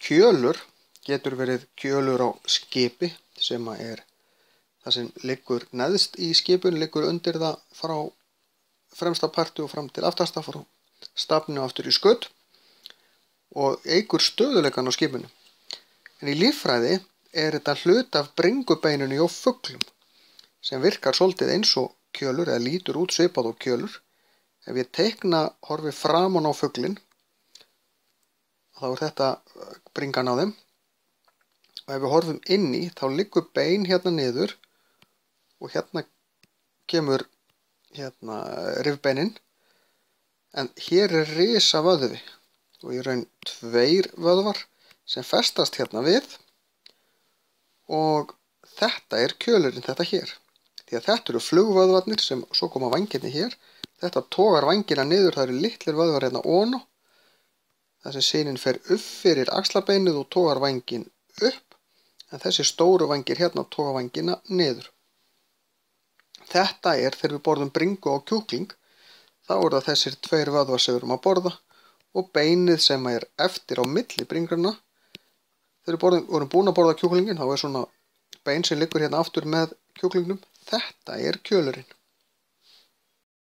Kjölur getur verið kjölur á skipi sem er það sem liggur neðst í skipinu, liggur undir það frá fremsta parti og fram til aftasta, frá stafninu aftur í skaut og eykur stöðuleikann á skipinu. En í líffræði er þetta hluti af bringubeininu hjá fuglum sem virkar svolítið eins og kjölur eða lítur út svipað á kjölur. Ef ég horfi framan á fuglinn, þá er þetta bringan á þeim. Og ef við horfum inn í, þá liggur bein hérna niður og hérna kemur rifbeinin. En hér er risavöðvi og í raun 2 vöðvar sem festast hérna við og þetta er kjölurinn, þetta hér. Því að þetta eru flugvöðvarnir sem svo koma vængirnir hér. Þetta togar vængina niður, það eru litlir vöðvar hérna ofan á. Þessi sinin fer upp fyrir axlabeinið og togar vængin upp, en þessi stóru vængir hérna toga vængina niður. Þetta er þegar við borðum bringu á kjúkling, þá er það þessir 2 vöðvar sem við erum að borða og beinið sem er eftir á milli bringrana. Þegar við vorum búin að borða kjúklingin, þá er svona bein sem liggur hérna aftur með kjúklingnum. Þetta er kjölurinn.